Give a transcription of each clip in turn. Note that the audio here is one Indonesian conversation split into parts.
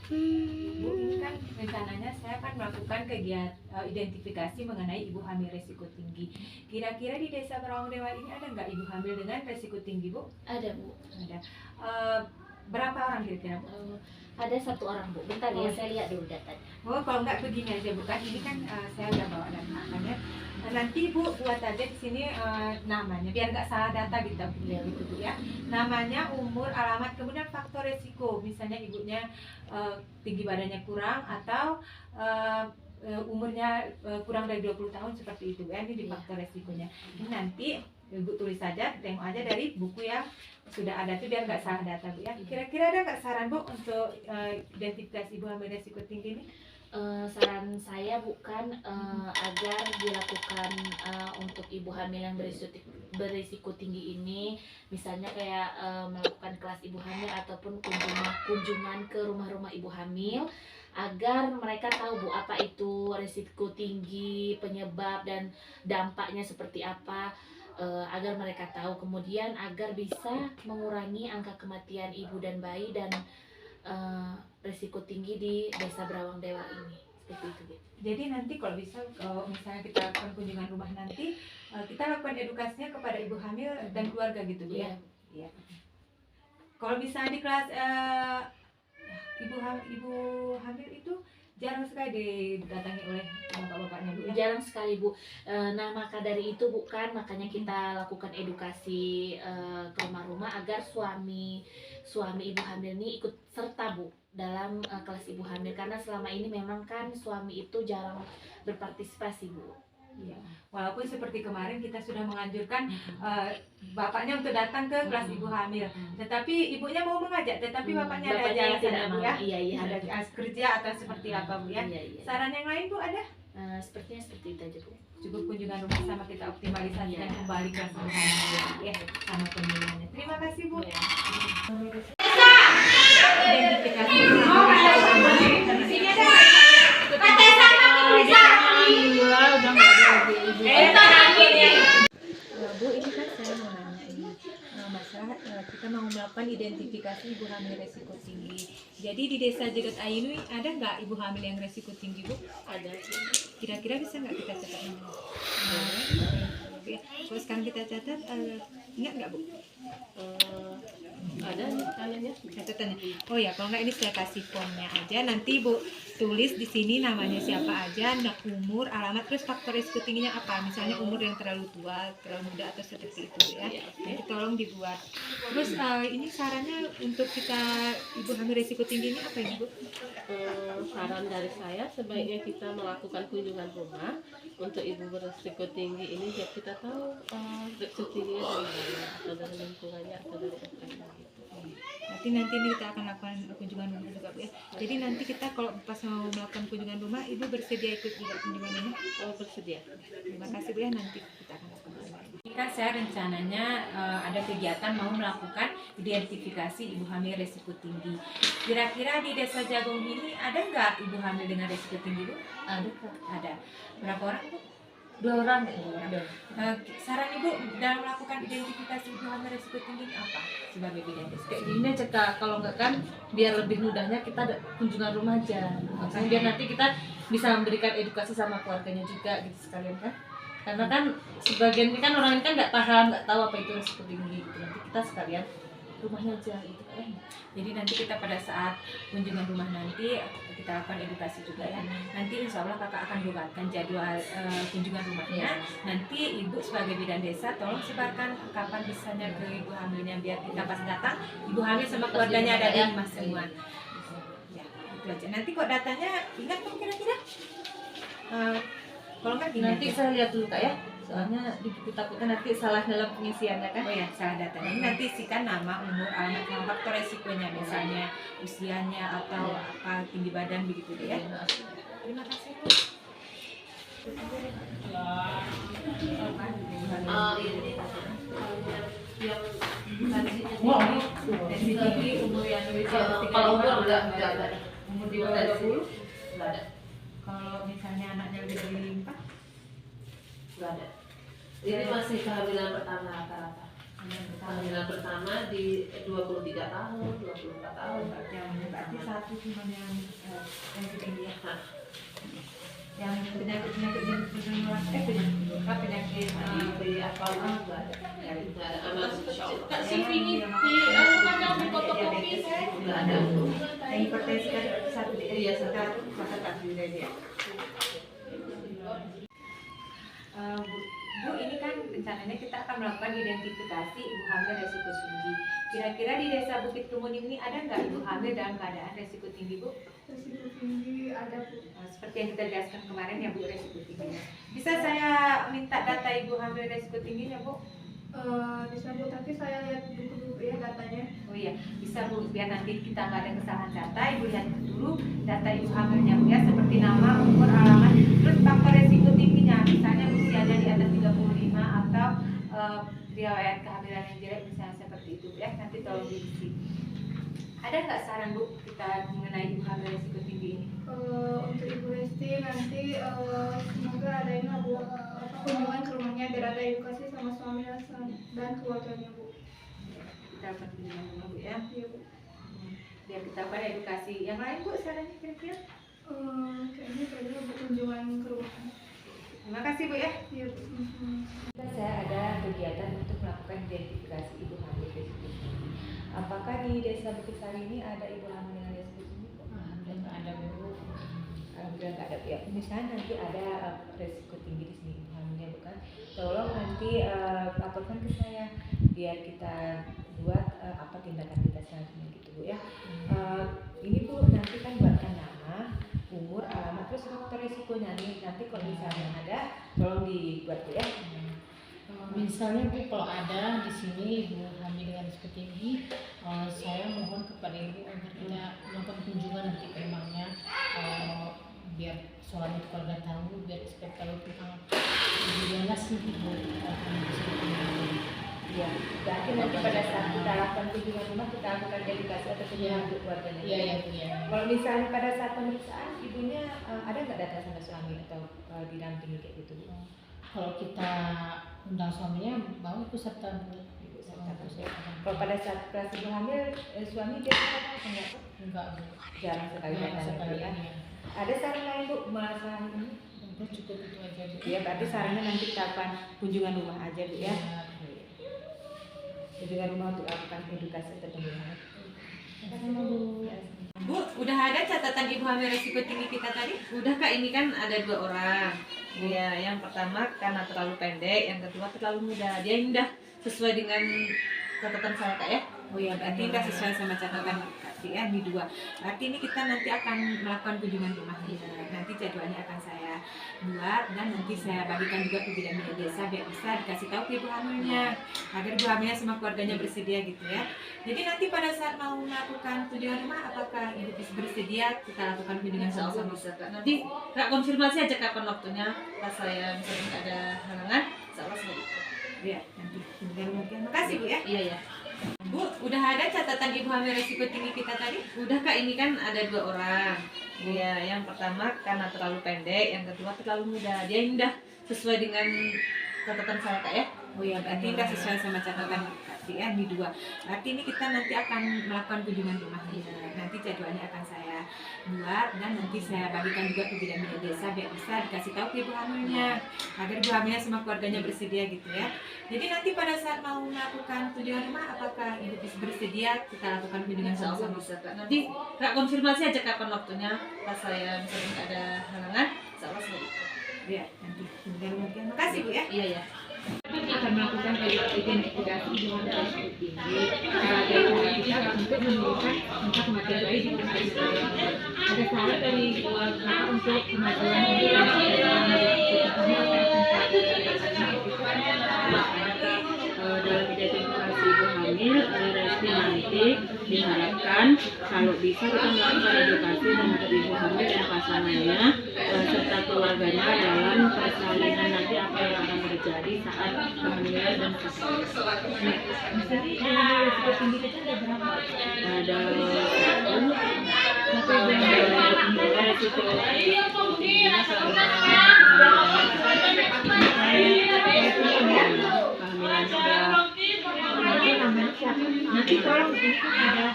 Bu, ini kan rencananya saya akan melakukan kegiatan identifikasi mengenai ibu hamil resiko tinggi. Kira-kira di Desa Berawang Dewa ini ada nggak ibu hamil dengan resiko tinggi, Bu? Ada, Bu. Ada. Berapa orang kira-kira, Bu? Ada 1 orang, Bu. Bentar ya, saya lihat dulu datanya. Oh, kalau nggak begini aja, Bu, kan ini kan saya udah bawa dan makanya nanti Bu buat aja di sini namanya biar nggak salah data gitu, gitu Bu ya. Namanya, umur, alamat, kemudian faktor resiko. Misalnya ibunya tinggi badannya kurang atau umurnya kurang dari 20 tahun seperti itu ya. Ini di faktor resikonya. Ini nanti Ibu tulis saja, tengok aja dari buku yang sudah ada tuh biar nggak salah data, Bu ya. Kira-kira ada nggak saran, Bu, untuk identifikasi ibu hamil resiko tinggi ini? Saran saya bukan agar dilakukan untuk ibu hamil yang berisiko tinggi ini, misalnya kayak melakukan kelas ibu hamil ataupun kunjungan ke rumah-rumah ibu hamil, agar mereka tahu, Bu, apa itu risiko tinggi, penyebab dan dampaknya seperti apa, agar mereka tahu, kemudian agar bisa mengurangi angka kematian ibu dan bayi dan risiko tinggi di Desa Berawang Dewa ini, seperti itu, Bu. Jadi nanti kalau bisa, kalau misalnya kita lakukan kunjungan rumah nanti, kita lakukan edukasinya kepada ibu hamil dan keluarga gitu, Bu ya. Iya. Kalau misalnya di kelas ibu hamil itu jarang sekali didatangi oleh bapak-bapaknya, Bu ya. Jarang sekali, Bu. Nah, maka dari itu bukan makanya kita lakukan edukasi ke rumah-rumah agar suami ibu hamil ini ikut serta, Bu, dalam kelas ibu hamil, karena selama ini memang kan suami itu jarang berpartisipasi, Bu. Iya. Walaupun seperti kemarin kita sudah menganjurkan bapaknya untuk datang ke kelas ibu hamil, tetapi ibunya mau mengajak, tetapi bapaknya ada jalan tidak mau, ya. Iya. Ada kerja atau seperti apa, Bu ya. Iya. Saran yang lain, Bu, ada? Sepertinya seperti itu aja, Bu. Cukup kunjungan rumah sama kita optimalisasi dan kembali kelas ibu hamil ya, sama pemilihannya. Terima kasih, Bu. Identifikasi Bu, ini kan saya mau nanya ini masalah kita mau melakukan identifikasi ibu hamil resiko tinggi. Jadi di Desa Jegat Ainu ada nggak ibu hamil yang resiko tinggi, Bu? Ada. Kira-kira bisa nggak kita catat nama? Oke. Kalau sekarang kita catat, ingat nggak, Bu? Ada Catatannya. Oh ya, kalau nggak ini saya kasih formnya aja. Nanti Bu tulis di sini namanya siapa aja, umur, alamat, terus faktor risiko tingginya apa. Misalnya umur yang terlalu tua, terlalu muda atau seperti itu ya. Nanti tolong dibuat. Terus ini sarannya untuk kita ibu hamil risiko tinggi ini apa ya, Bu? Saran dari saya sebaiknya kita melakukan kunjungan rumah untuk ibu berisiko tinggi ini biar kita tahu risiko tingginya dari mana, atau dari lingkungannya atau dari apa gitu. Nanti ini kita akan lakukan kunjungan rumah juga, Bu ya. Jadi nanti kita kalau pas mau melakukan kunjungan rumah, Ibu bersedia ikut juga kunjungan ini? Oh, bersedia. Terima kasih, Bu ya, nanti kita akan lakukan. Ini kan saya rencananya ada kegiatan mau melakukan identifikasi ibu hamil resiko tinggi. Kira-kira di Desa Jagung ini ada nggak ibu hamil dengan resiko tinggi, Bu? Ada, Kak. Ada. Berapa orang, Bu? 2 orang. Saran Ibu dalam melakukan identifikasi ibu hamil resiko tinggi ini apa sebagai bidan desa? Kayak gini aja, Kak, kalau enggak kan biar lebih mudahnya kita ada kunjungan rumah aja. Maksudnya biar nanti kita bisa memberikan edukasi sama keluarganya juga gitu sekalian kan. Karena kan sebagian ini kan orang ini kan nggak paham, nggak tahu apa itu risiko tinggi gitu. Nanti kita sekalian rumahnya aja gitu kan. Jadi nanti kita pada saat kunjungan rumah nanti kita lakukan edukasi juga ya. Nanti insya Allah kakak akan buatkan jadwal kunjungan rumahnya. Nanti Ibu sebagai bidan desa tolong sebarkan kapan bisanya ke ibu hamilnya biar kita pas datang ibu hamil sama keluarganya ada di rumah semua. Ya, itu aja. Nanti kok datanya ingat tuh kira-kira? Kalau nggak gini Nanti aja. saya lihat dulu, Kak, ya. Soalnya di buku takutnya nanti salah dalam pengisiannya kan. Oh ya, salah datanya. Ini nanti isikan nama, umur, alamat, sama faktor resikonya, misalnya usianya atau apa tinggi badan begitu ya. Terima kasih, Bu. Dari segi umur yang Kalau umur enggak ada. Umur di bawah 20 enggak ada. Kalau misalnya anaknya lebih dari 4 Enggak ada. Ini masih kehamilan pertama rata-rata. Kehamilan pertama di 23 tahun, 24 tahun. Yang berarti satu cuma yang tinggi ya. Yang penyakit penyakit Di apa juga ada. Nggak ada anak insya Allah. Kak Sivi ini di rumahnya fotokopi saya. Nggak ada. yang hipertensi kan satu Iya, satu. catat dulu dia. Bu, ini kan rencananya kita akan melakukan identifikasi ibu hamil resiko tinggi. Kira-kira di Desa Bukit Kemuning ini ada nggak ibu hamil dalam keadaan resiko tinggi, Bu? Resiko tinggi ada, Bu. Seperti yang kita jelaskan kemarin ya, Bu, resiko tingginya. Bisa saya minta data ibu hamil resiko tingginya, Bu? Bisa, Bu, tapi saya lihat dulu ya datanya. Oh iya, bisa, Bu, biar nanti kita nggak ada kesalahan data. Ibu lihat dulu data ibu hamilnya, Bu, ya, seperti nama, umur, alamat, terus faktor resiko tingginya, misalnya usianya di atas 35 atau riwayat kehamilan yang jelek, misalnya seperti itu, ya. Nanti tolong diisi. Ada nggak saran, Bu, kita mengenai ibu hamil resiko tinggi ini? Untuk Ibu Resti nanti semoga ada ini Bu, kunjungan ke rumahnya biar ada edukasi sama suami dan keluarganya, Bu. Kita akan kunjungan rumah, Bu, ya. Iya, Bu. Biar kita pada edukasi. Yang lain, Bu, sarannya kira-kira? Kayaknya Bu, kunjungan ke rumahnya. Terima kasih, Bu, ya. Iya, Bu. Saya ada kegiatan untuk melakukan identifikasi ibu hamil resiko tinggi. Apakah di Desa Bukit Sari ini ada ibu hamil dengan resiko tinggi? Alhamdulillah nggak ada, Bu. Alhamdulillah nggak ada. Ya, misalnya nanti ada resiko tinggi di sini ibu hamilnya, bukan? Tolong nanti laporkan ke saya biar kita buat apa tindakan kita selanjutnya gitu, Bu, ya. Ini, Bu, nanti kan buatkan nama, umur, alamat, terus faktor resikonya nih. Nanti kalau misalnya ada, tolong dibuat, Bu, ya. Misalnya, Bu, kalau ada di sini ibu hamil dengan risiko tinggi, saya mohon kepada ibu agar kita melakukan kunjungan nanti ke rumahnya, biar suami keluarga tahu, biar supaya tahu tentang jelas nih ibu hamil risiko tinggi. Ya, berarti nanti pada saat kita lakukan kunjungan rumah kita lakukan edukasi atau kunjungan untuk keluarganya. Iya, iya, Bu, ya. Kalau misalnya pada saat pemeriksaan ibunya ada nggak data sama suami atau didampingi kayak gitu, Bu? Kalau kita undang suaminya, bawa ikut serta, Bu. Ibu serta, Bu. Kalau pada saat operasi ibu hamil suami dia apa enggak? Enggak, Bu. Jarang sekali Enggak datang, sekali, Bu, ya. ya. Ada saran lain, Bu, masalah ini? Udah cukup itu aja, Bu. Ya, berarti sarannya nanti kita akan kunjungan rumah aja, Bu, ya. Ya. Kunjungan rumah untuk lakukan edukasi atau pembinaan. Bu. Bu, udah ada catatan ibu hamil resiko tinggi kita tadi? Udah Kak, ini kan ada 2 orang. Iya, yang pertama karena terlalu pendek, yang kedua terlalu muda. Dia ini udah sesuai dengan catatan saya Kak, ya. Oh ya, berarti udah sesuai sama catatan tadi ya, di 2. Berarti ini kita nanti akan melakukan kunjungan rumah. Nanti jadwalnya akan saya buat dan nanti saya bagikan juga ke bidan-bidan desa biar bisa dikasih tahu ke ibu hamilnya agar ibu hamilnya sama keluarganya bersedia gitu ya. Jadi nanti pada saat mau melakukan kunjungan rumah, apakah ibu bisa bersedia kita lakukan kunjungan Insya Allah sama-sama? bisa Kak. Nanti Kak konfirmasi aja kapan waktunya. Pas saya misalnya nggak ada halangan, insya Allah saya ikut. Ya, nanti kunjungan rumah. Terima kasih, Bu, ya. Iya ya. Bu, udah ada catatan ibu hamil resiko tinggi kita tadi? Udah Kak, ini kan ada 2 orang. Iya, yang pertama karena terlalu pendek, yang kedua terlalu muda. Dia ini udah sesuai dengan catatan saya Kak, ya. Oh ya, berarti udah sesuai sama catatan tadi ya, di 2. Berarti ini kita nanti akan melakukan kunjungan rumah. Nanti jadwalnya akan saya buat dan nanti saya bagikan juga ke bidan-bidan desa biar bisa dikasih tahu ke ibu hamilnya agar ibu hamilnya sama keluarganya bersedia gitu ya. Jadi nanti pada saat mau melakukan kunjungan rumah, apakah ibu bisa bersedia kita lakukan kunjungan Insya Allah sama-sama? bisa Kak. Nanti Kak konfirmasi aja kapan waktunya. Pas saya misalnya nggak ada halangan, insya Allah saya ikut. Ya, nanti kunjungan rumah. Terima kasih, Bu, ya. Iya ya. Akan melakukan identifikasi ibu hamil resiko tinggi. Kita untuk menurunkan angka kematian bayi di masa ibu. Ada saran dari Bapak untuk kemajuan ibu dalam identifikasi ibu hamil Resti nanti diharapkan kalau bisa kita melakukan edukasi terhadap ibu hamil dan pasangannya serta keluarganya dalam persalinan nanti apa yang akan terjadi saat kehamilan dan persalinan. Misalnya resiko tinggi kita ada berapa? Ada 1, resiko tingginya kehamilan sudah Nanti tolong ini kan ada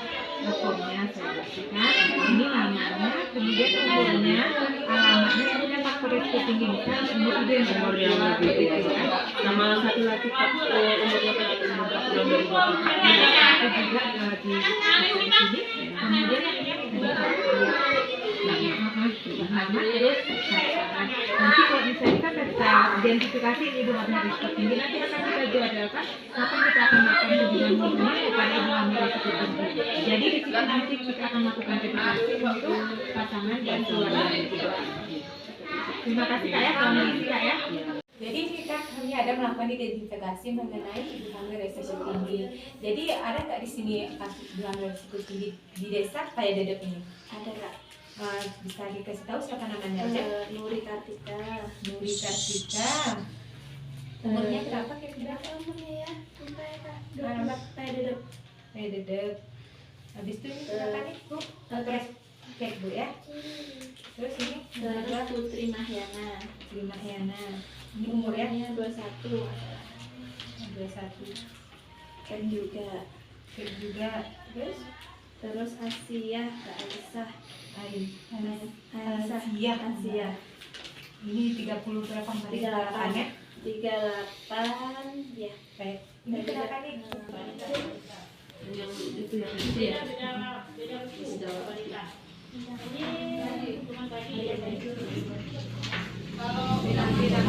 formnya saya kasihkan. Ini namanya, kemudian umurnya, alamatnya, kemudian faktor risiko tinggi misal umur ibu yang Umur yang lebih tua. Sama satu lagi umurnya paling umur 40 itu juga di sini. Kemudian nama terus pasangan. Nanti kalau misalnya kan kita identifikasi ibu hamil risiko tinggi, nanti akan kita jadwalkan kapan kita akan melakukan kunjungan murni kepada ibu hamil risiko tinggi. Jadi di sini nanti kita akan melakukan verifikasi untuk pasangan dan keluarga. Terima kasih Kak ya, selamat isi Kak ya. Jadi kami ada melakukan identifikasi mengenai ibu hamil risiko tinggi. Jadi ada nggak di sini ibu hamil risiko tinggi di desa kayak Dedek ini? Ada Kak. Bisa dikasih tahu siapa namanya aja? Nuri Kartika. Nuri Kartika. Umurnya berapa kira-kira? Umurnya ya, sampai Kak. Alamat Dedek. Dedek. Habis itu ini berapa nih Bu? Terus cek Bu ya. Terus ini Terus Putri Mahyana. Terima Yana. Ini umurnya Umurnya 21. 21. Kan juga. Cek juga. Terus Asia, Kak Aisyah. Aisyah. Asia. Ini 30 berapa hari? 38. Ya? 38 ya. Baik. Ini berapa nih? yang itu ya. Beda-beda.